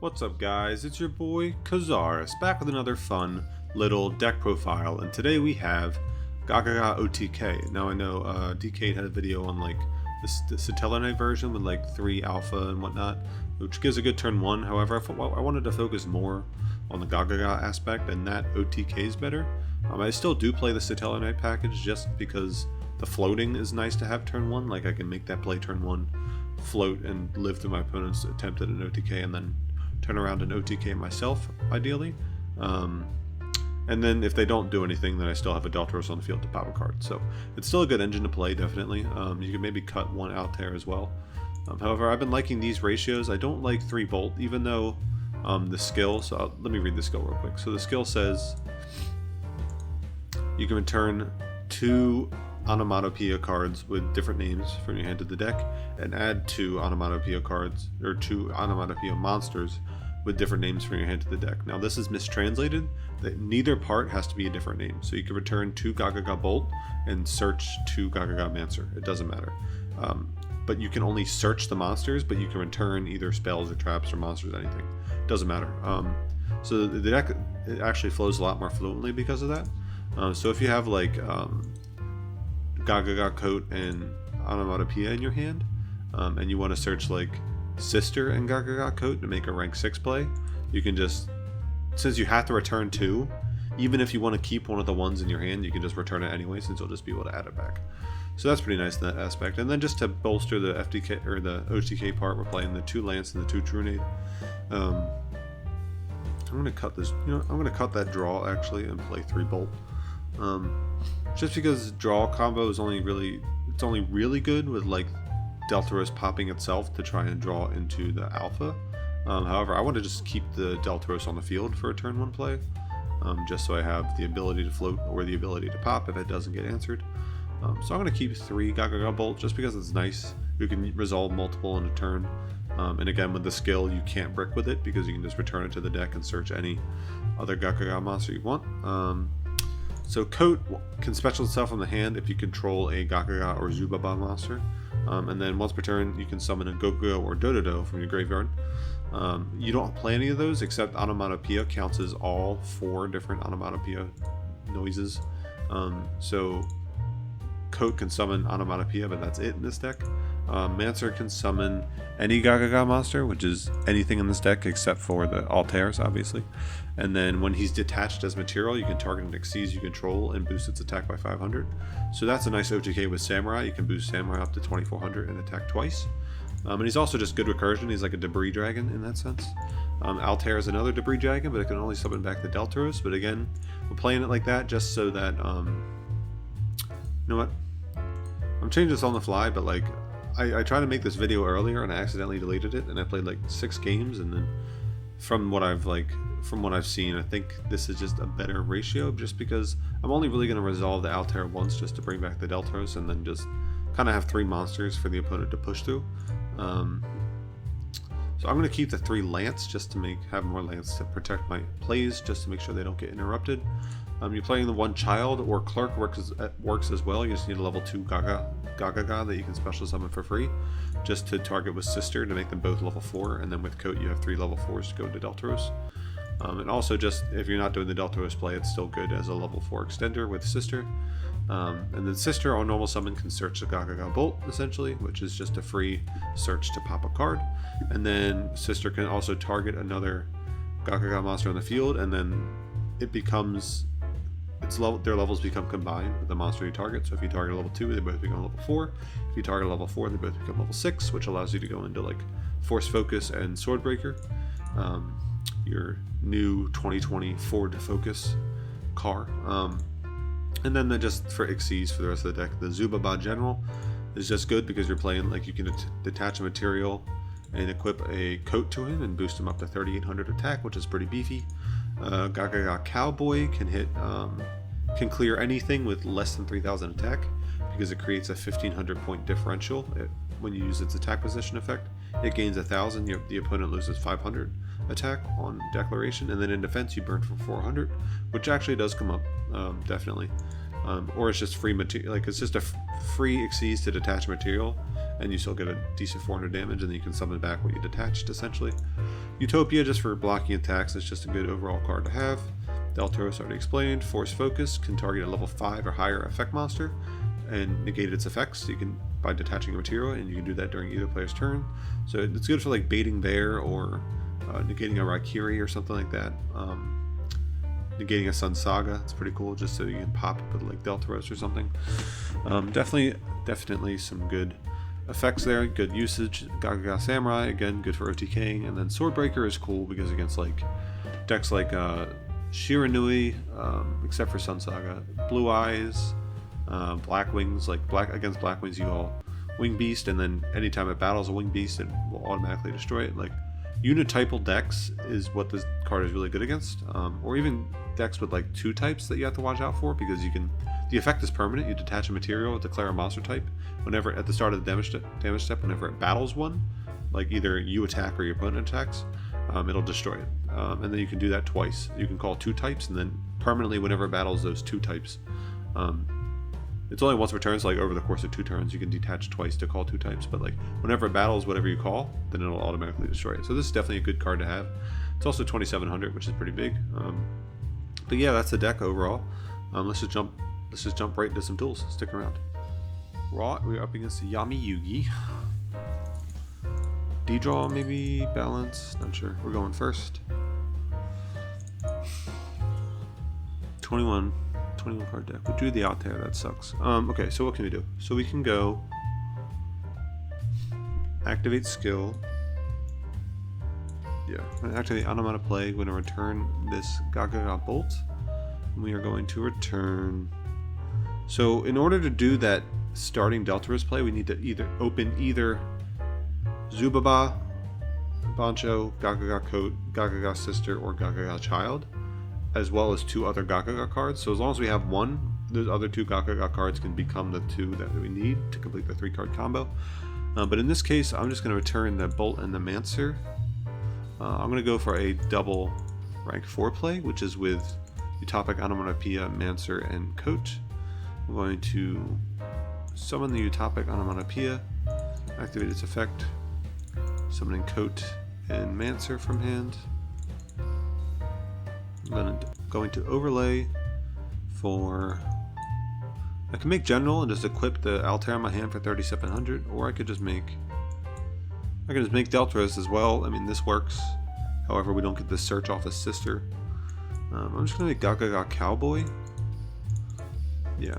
What's up guys, it's your boy Kazaris back with another fun little deck profile, and today we have Gagaga OTK. Now I know DK had a video on like the Satellite version with like 3 alpha and whatnot, which gives a good turn 1. However, I wanted to focus more on the Gagaga aspect, and that OTK is better. I still do play the Satellite package just because the floating is nice to have turn 1. Like I can make that play turn 1, float and live through my opponent's attempt at an OTK, and then turn around an OTK myself, ideally. And then if they don't do anything, then I still have a Deltaros on the field to pop a card. So it's still a good engine to play, definitely. You can maybe cut one out there as well. However, I've been liking these ratios. I don't like 3 Bolt, even though the skill, let me read the skill real quick. So the skill says you can return 2 Onomatopoeia cards with different names from your hand to the deck, and add 2 Onomatopoeia cards, or 2 Onomatopoeia monsters with different names from your hand to the deck. Now this is mistranslated, that neither part has to be a different name. So you can return 2 Gagagabolt and search 2 Gagagamancer. It doesn't matter. But you can only search the monsters, but you can return either spells or traps or monsters, anything. It doesn't matter. So the deck, it actually flows a lot more fluently because of that. So if you have like Gagaga Coat and Onomatopoeia in your hand, and you want to search like Sister and Gagaga Coat to make a rank 6 play, you can just, since you have to return 2, even if you want to keep one of the ones in your hand, you can just return it anyway, since you'll just be able to add it back. So that's pretty nice in that aspect. And then just to bolster the FDK or the OTK part, we're playing the 2 Lance and the 2 Trunade. I'm gonna cut this. I'm gonna cut that draw actually and play 3 Bolt. Just because draw combo is only really good with like Deltaros popping itself to try and draw into the alpha. However, I want to just keep the Deltaros on the field for a turn 1 play, just so I have the ability to float or the ability to pop if it doesn't get answered. So I'm going to keep 3 Gagagabolt just because it's nice. You can resolve multiple in a turn. And again, with the skill, you can't brick with it because you can just return it to the deck and search any other Gagaga monster you want. So Coat can special itself from the hand if you control a Gagaga or Zubaba monster. And then once per turn, you can summon a Goku or Dododo from your graveyard. You don't play any of those except Onomatopoeia counts as all 4 different Onomatopoeia noises. So Coat can summon Onomatopoeia, but that's it in this deck. Mancer can summon any Gagaga monster, which is anything in this deck except for the Altairs, obviously. And then when he's detached as material, you can target an Xyz you control and boost its attack by 500. So that's a nice OTK with Samurai. You can boost Samurai up to 2400 and attack twice. And he's also just good recursion. He's like a debris dragon in that sense. Altair is another debris dragon, but it can only summon back the Deltaros. But again, we're playing it like that just so that, you know what? I'm changing this on the fly, but like, I tried to make this video earlier and I accidentally deleted it, and I played like 6 games, and then from what I've seen, I think this is just a better ratio, just because I'm only really going to resolve the Altair once just to bring back the Deltaros, and then just kind of have 3 monsters for the opponent to push through. So I'm going to keep the 3 Lance just to have more Lance to protect my plays, just to make sure they don't get interrupted. You're playing the 1 Child or Clerk works as well. You just need a level 2 Gagaga that you can special summon for free, just to target with Sister to make them both level 4, and then with Coat you have 3 level 4s to go into Deltaros. And also, just if you're not doing the Deltaros play, it's still good as a level 4 extender with Sister. And then Sister on normal summon can search the Gagagabolt essentially, which is just a free search to pop a card. And then Sister can also target another Gagaga monster on the field, and then it becomes their levels become combined with the monster you target. So if you target a level 2, they both become level 4. If you target a level 4, they both become level 6, which allows you to go into like Force Focus and Swordbreaker, your new 2020 Ford Focus car. And then just for Xyz for the rest of the deck, the Zubaba General is just good because you're playing like you can detach a material and equip a Coat to him and boost him up to 3800 attack, which is pretty beefy. Gagaga Cowboy can clear anything with less than 3000 attack because it creates a 1500 point differential when you use its attack position effect. It gains 1000, the opponent loses 500 attack on declaration, and then in defense you burn for 400, which actually does come up, definitely. Or it's just free material, like it's just a free Xyz to detach material, and you still get a decent 400 damage, and then you can summon back what you detached, essentially. Utopia, just for blocking attacks, is just a good overall card to have. Deltaros already explained. Force Focus can target a level 5 or higher effect monster and negate its effects. You can, by detaching a material, and you can do that during either player's turn. So it's good for like baiting bear or negating a Raikiri or something like that. Negating a Sun Saga, it's pretty cool, just so you can pop it with like Deltaros or something. Definitely some good effects there, good usage. Gagaga Samurai, again, good for OTKing. And then Swordbreaker is cool because against like decks like Shiranui, except for Sun Saga, Blue Eyes, Black Wings, like against Black Wings you all Wing Beast, and then anytime it battles a Wing Beast it will automatically destroy it. Like unitypal decks is what this card is really good against, or even decks with like 2 types that you have to watch out for, because the effect is permanent. You detach a material, declare a monster type whenever at the start of the damage step, whenever it battles one, like either you attack or your opponent attacks, it'll destroy it. And then you can do that twice. You can call 2 types, and then permanently whenever it battles those 2 types, it's only once per turn, so like over the course of 2 turns you can detach twice to call 2 types, but like whenever it battles whatever you call, then it'll automatically destroy it. So this is definitely a good card to have. It's also 2700, which is pretty big. But yeah, that's the deck overall. Let's just jump right into some tools. Stick around. We're up against the Yami Yugi. D-draw, maybe balance, not sure. We're going first. 21 card deck. We drew the out there, that sucks. Okay, so what can we do? So we can go activate skill. Yeah, I'm gonna activate Onomatopoeia. We're gonna return this Gagagabolt. We are going to return. So in order to do that starting Deltaros play, we need to either open Zubaba, Bancho, Gagaga Coat, Gagaga Sister, or Gagaga Child, as well as 2 other Gagaga cards. So as long as we have one, those other 2 Gagaga cards can become the 2 that we need to complete the 3-card combo. But in this case, I'm just going to return the Bolt and the Mancer. I'm going to go for a double rank 4 play, which is with Utopic, Onomatopoeia, Mancer, and Coat. I'm going to summon the Utopic Onomatopoeia, activate its effect, summoning Coat and Mancer from hand. I'm going to overlay for... I can make General and just equip the Altair on my hand for 3700, or I could just make... Deltaros as well. I mean, this works. However, we don't get the search off his sister. I'm just going to make Gagaga Cowboy. Yeah.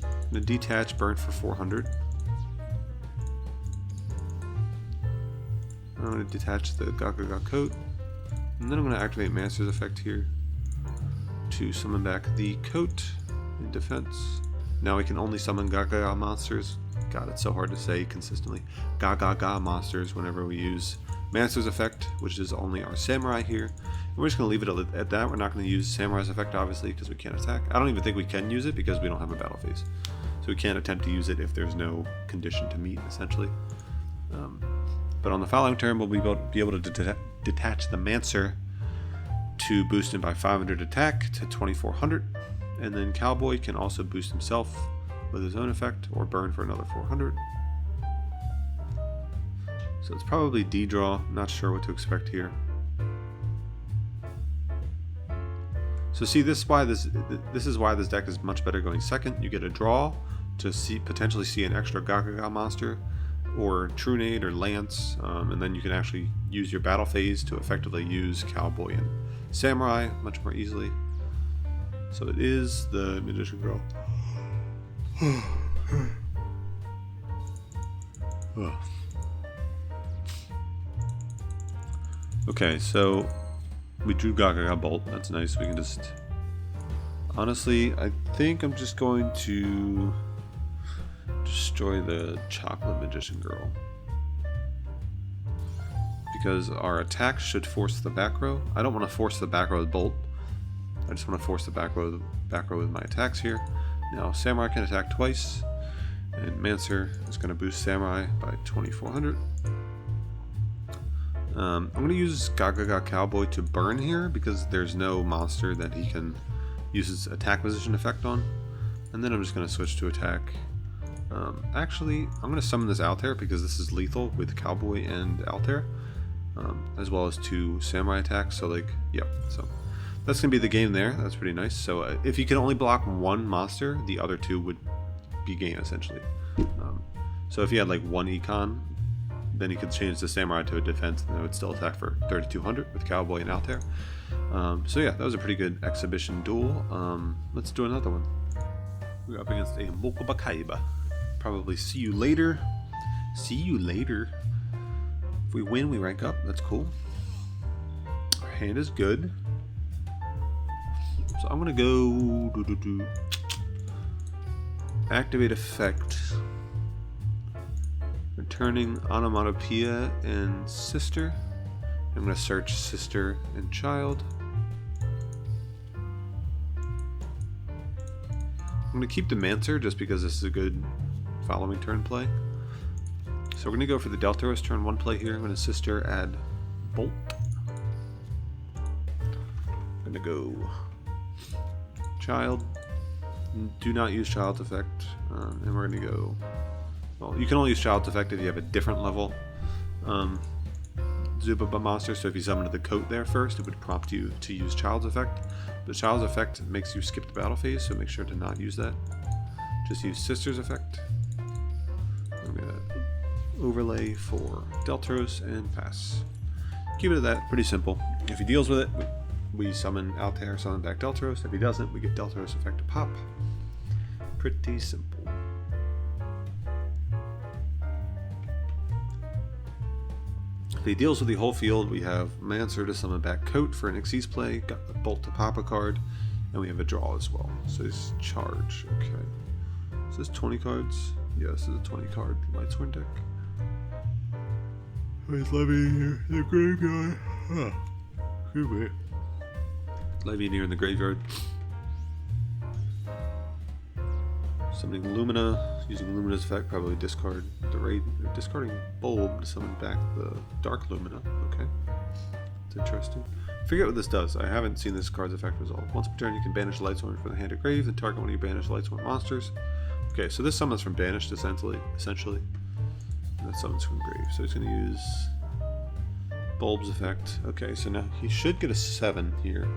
I'm going to detach, burn for 400. I'm going to detach the Gagaga Coat. And then I'm going to activate Master's effect here to summon back the Coat in defense. Now we can only summon Gagaga monsters. God, it's so hard to say consistently. Gagaga monsters whenever we use Master's effect, which is only our Samurai here. And we're just going to leave it at that. We're not going to use Samurai's effect, obviously, because we can't attack. I don't even think we can use it because we don't have a battle phase. So we can't attempt to use it if there's no condition to meet, essentially. But on the following turn, we'll be able to detach the Mancer to boost him by 500 attack to 2400. And then Cowboy can also boost himself with his own effect or burn for another 400. So it's probably D-draw, not sure what to expect here. So see, this is why this deck is much better going second. You get a draw to potentially see an extra Gagaga monster, or Trunade or Lance, and then you can actually use your battle phase to effectively use Cowboy and Samurai much more easily. So it is the Magician Girl. Okay, so we drew Gagagabolt. That's nice. We can just... Honestly, I think I'm just going to destroy the Chocolate Magician Girl, because our attack should force the back row. I don't want to force the back row with Bolt. I just want to force the back row with my attacks here. Now Samurai can attack twice, and Mancer is going to boost Samurai by 2400. I'm going to use Gagaga Cowboy to burn here because there's no monster that he can use his attack position effect on. And then I'm just going to switch to attack Actually, I'm going to summon this Altair because this is lethal with Cowboy and Altair, as well as 2 Samurai attacks. So like, yep. So that's going to be the game there. That's pretty nice. So if you can only block 1 monster, the other 2 would be game essentially. So if you had like 1 econ, then you could change the Samurai to a defense, and it would still attack for 3,200 with Cowboy and Altair. So yeah, that was a pretty good exhibition duel. Let's do another one. We're up against a Mokobakaiba. Probably see you later. See you later. If we win, we rank up. That's cool. Our hand is good. So I'm gonna go activate effect. Returning Onomatopoeia and Sister. I'm gonna search Sister and Child. I'm gonna keep the Mancer just because this is a good following turn play. So we're going to go for the Deltaros turn 1 play here. I'm going to Sister add Bolt. I'm going to go Child. Do not use Child's Effect. And we're going to go... Well, you can only use Child's Effect if you have a different level Zubaba monster. So if you summon the coat there first, it would prompt you to use Child's Effect. But Child's Effect makes you skip the battle phase, so make sure to not use that. Just use Sister's Effect. I'm going to overlay for Deltaros and pass. Keep it at that, pretty simple. If he deals with it, we summon Altair, summon back Deltaros. If he doesn't, we get Deltaros effect to pop. Pretty simple. If he deals with the whole field, we have Mancer to summon back Coat for an Xyz play, got a Bolt to pop a card, and we have a draw as well. So it's charge, okay. Is this 20 cards? Yeah, this is a 20 card Lightsworn deck. Where's Levy here in the graveyard? Huh. Good. Levy near in the graveyard. Summoning Lumina, using Lumina's effect, probably discard the raid, discarding Bulb to summon back the Dark Lumina. Okay. It's interesting. Forget what this does. I haven't seen this card's effect resolve. Once per turn, you can banish Lightsworn from the hand of grave and target one of your banished Lightsworn monsters. Okay, so this summons from banished essentially. And that summons from grave. So he's going to use Bulb's effect. Okay, so now he should get a 7 here,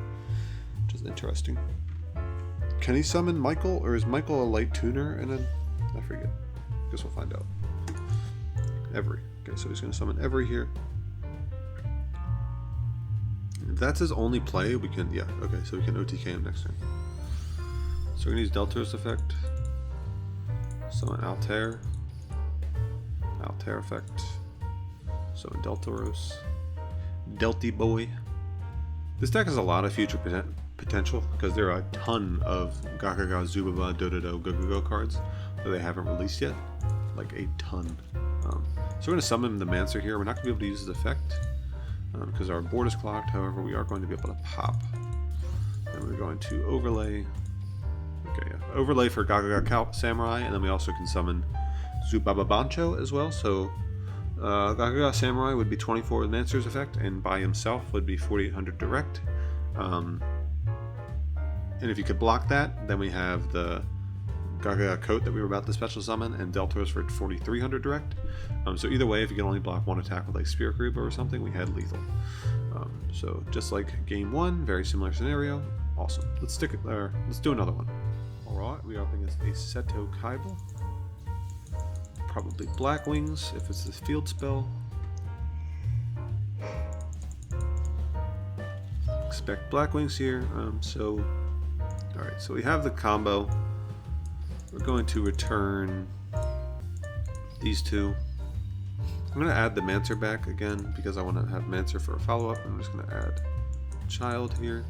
which is interesting. Can he summon Michael, or is Michael a light tuner? And then I forget. Guess we'll find out. Every. Okay, so he's going to summon Every here. If that's his only play, we can, yeah, okay, so we can OTK him next turn. So we're going to use Deltaros effect. Summon Altair. Altair effect. Summon Deltaros. Delty Boy. This deck has a lot of future potential because there are a ton of Gagaga, Zubaba, Dododo, Gagaga cards that they haven't released yet. Like a ton. So we're going to summon the Mancer here. We're not going to be able to use his effect because our board is clocked. However, we are going to be able to pop. And we're going to overlay. Okay, yeah. Overlay for Gagaga Samurai, and then we also can summon Zubaba Bancho as well. So Gagaga Samurai would be 24 with Mancer's effect, and by himself would be 4,800 direct. And if you could block that, then we have the Gagaga Coat that we were about to special summon, and Deltaros for 4,300 direct. So either way, if you can only block one attack with like Spirit Group or something, we had lethal. So just like game 1, very similar scenario. Awesome. Let's stick it there. Let's do another one. Alright, we're up against a Seto Kaiba. Probably Black Wings if it's this field spell. Expect Black Wings here. Alright, so we have the combo. We're going to return these two. I'm going to add the Mancer back again because I want to have Mancer for a follow-up. I'm just going to add Child here.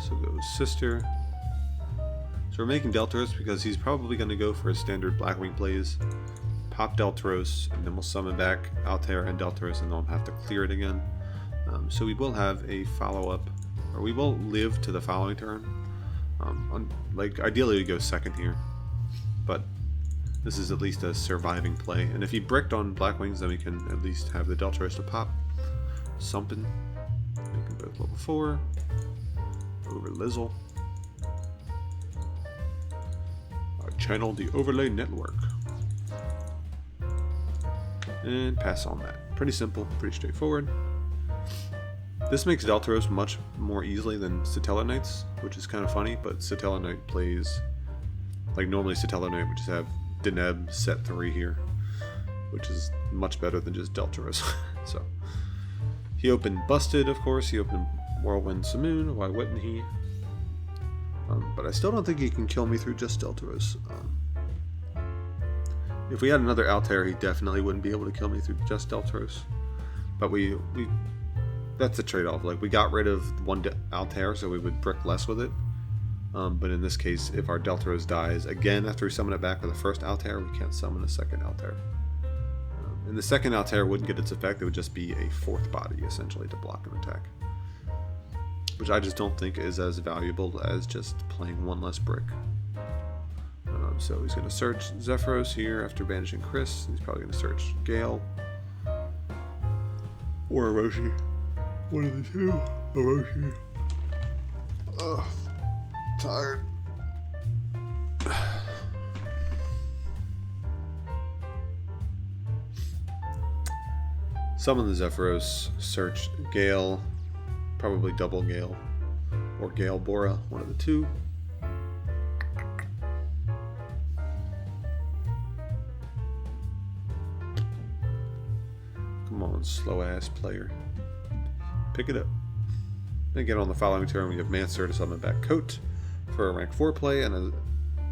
So go Sister. So we're making Deltaros because he's probably going to go for his standard Blackwing plays. Pop Deltaros, and then we'll summon back Altair and Deltaros, and don't have to clear it again. So we will have a follow-up, or we will live to the following turn. Like ideally we go second here, but this is at least a surviving play. And if he bricked on Black Wings, then we can at least have the Deltaros to pop. Sumpin. Make them both level 4. Over Lizzle. I channel the overlay network. And pass on that. Pretty simple, pretty straightforward. This makes Deltaros much more easily than Satella Knights, which is kind of funny, but Satella Knight plays like normally Satella Knight would just have Deneb set 3 here, which is much better than just Deltaros. So he opened Busted, of course. He opened Whirlwind Simoon. Why wouldn't he? But I still don't think he can kill me through just Deltaros. If we had another Altair, he definitely wouldn't be able to kill me through just Deltaros. But we that's a trade-off. Like, we got rid of one Altair, so we would brick less with it. But in this case, if our Deltaros dies again after we summon it back with the first Altair, we can't summon a second Altair. And the second Altair wouldn't get its effect. It would just be a 4th body, essentially, to block an attack. Which I just don't think is as valuable as just playing one less brick. So he's going to search Zephyros here after banishing Chris. He's probably going to search Gale. Or Orochi. One of the two. Orochi. Ugh. Tired. Summon the Zephyros. Search Gale. Probably double Gale. Or Gale Bora. One of the two. Come on, slow ass player. Pick it up. Then again, on the following turn, we have Mancer to summon back Coat for a rank 4 play and a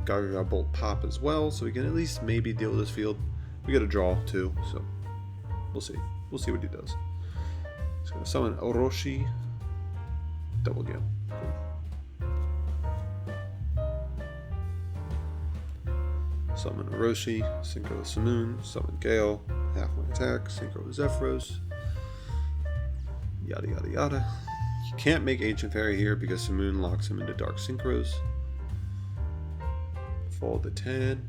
Gagagabolt pop as well, so we can at least maybe deal with this field. We get a draw too, so we'll see. We'll see what he does. He's going to summon Orochi. Double Gale. Cool. Summon Orochi, Synchro Simoon, summon Gale, halfway attack, Synchro Zephyros, yada yada yada. You can't make Ancient Fairy here because Simoon locks him into Dark Synchros. Fall to 10.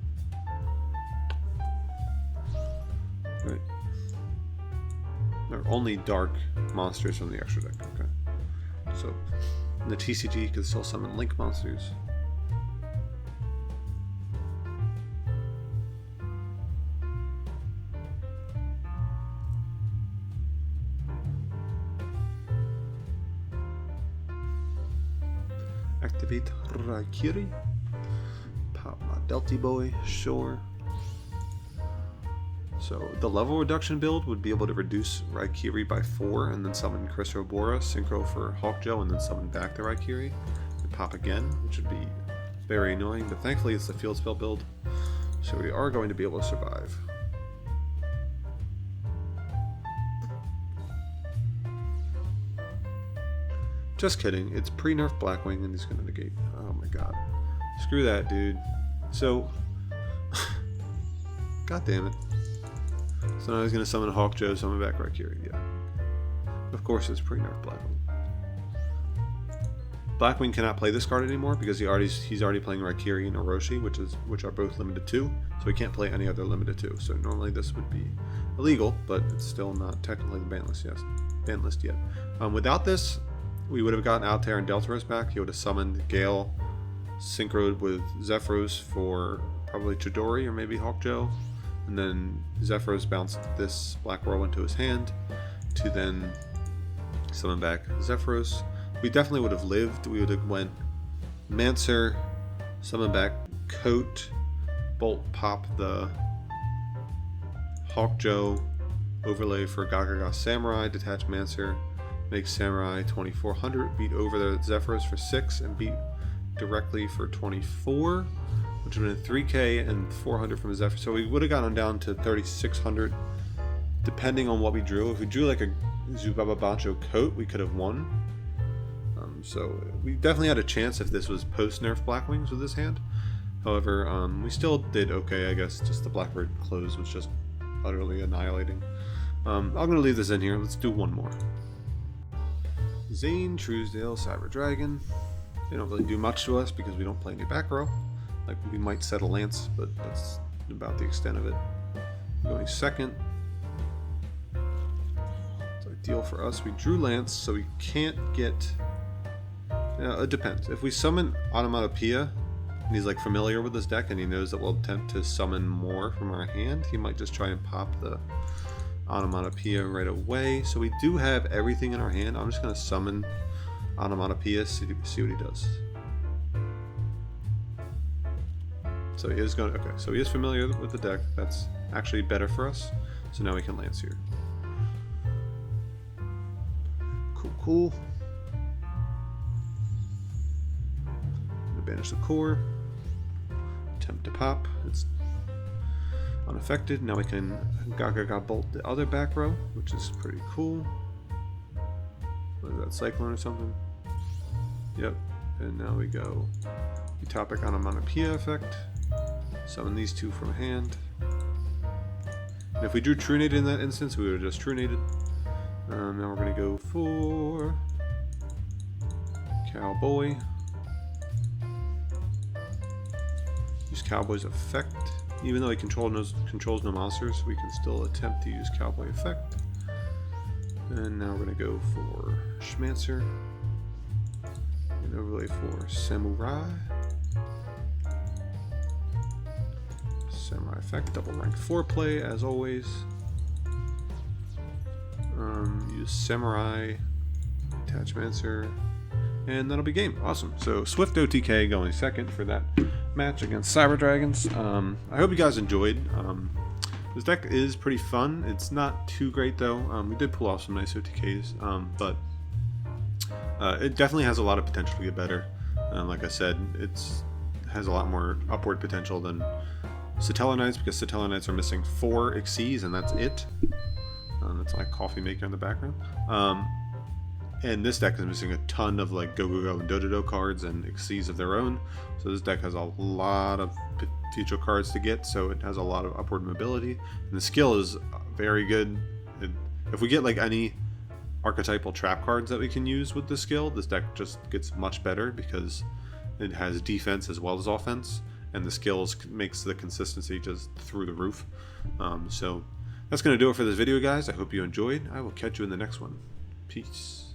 Right. There are only dark monsters from the extra deck. Okay. So in the TCG you can still summon Link monsters. Activate Raikiri. Pop my Delty Boy, sure. So the level reduction build would be able to reduce Raikiri by 4 and then summon Chris Robora, Synchro for Hawkjoe, and then summon back the Raikiri and pop again, which would be very annoying, but thankfully it's the field spell build, so we are going to be able to survive. Just kidding, it's pre-nerf Blackwing and he's going to negate. Oh my god. Screw that, dude. So, god damn it. So now he's going to summon Hawkjoe, summon back Raikiri. Yeah. Of course it's pre-nerf Blackwing. Blackwing cannot play this card anymore because he's already playing Raikiri and Orochi, which are both limited 2, so he can't play any other limited 2. So normally this would be illegal, but it's still not technically the ban list yet. Without this, we would have gotten Altair and Deltaros back. He would have summoned Gale, synchroed with Zephyros for probably Chidori or maybe Hawkjoe, and then Zephyros bounced this Black Whirlwind into his hand to then summon back Zephyros. We definitely would have lived. We would have went Mancer, summon back Coat, Bolt pop the Hawkjoe, overlay for Gagaga Samurai, detach Mancer, make Samurai 2400, beat over the Zephyros for 6, and beat directly for 24, which would have been 3k and 400 from Zephyr. So we would have gotten down to 3600, depending on what we drew. If we drew like a Zubaba Bancho Coat, we could have won. So we definitely had a chance if this was post-nerf Blackwings with this hand. However, we still did okay, I guess. Just the Blackbird close was just utterly annihilating. I'm going to leave this in here. Let's do one more. Zane, Truesdale, Cyber Dragon. They don't really do much to us because we don't play any back row. Like, we might set a Lance, but that's about the extent of it. Going second. It's ideal for us. We drew Lance, so we can't get... it depends. If we summon Onomatopoeia, and he's like familiar with this deck and he knows that we'll attempt to summon more from our hand, he might just try and pop the Onomatopoeia right away. So we do have everything in our hand. I'm just going to summon Onomatopoeia, see what he does. So he is going to, okay, so he is familiar with the deck. That's actually better for us. So now we can Lance here. Cool. Banish the core. Attempt to pop. It's unaffected. Now we can Gagagabolt the other back row, which is pretty cool. What is that, Cyclone or something? Yep. And now we go Utopic Onomatopoeia effect. Summon these two from hand. And if we drew Truenated in that instance, we would have just Truenated. Now we're going to go for Cowboy. Use Cowboy's effect. Even though he controls no monsters, we can still attempt to use Cowboy effect. And now we're going to go for Schmancer. And overlay for Samurai. Samurai effect, double rank 4 play as always. Use Samurai, Attachmancer, and that'll be game. Awesome. So Swift OTK going second for that match against Cyber Dragons. I hope you guys enjoyed. This deck is pretty fun. It's not too great though. We did pull off some nice OTKs, but it definitely has a lot of potential to get better. Like I said, it has a lot more upward potential than Satella Knights, because Satella Knights are missing 4 Xyz and that's it. That's my coffee maker in the background. And this deck is missing a ton of like Go-Go-Go and Do-Do-Do cards and Xyz of their own. So this deck has a lot of future cards to get, so it has a lot of upward mobility. And the skill is very good. If we get like any archetypal trap cards that we can use with the skill, this deck just gets much better because it has defense as well as offense. And the skills makes the consistency just through the roof. So that's going to do it for this video, guys. I hope you enjoyed. I will catch you in the next one. Peace.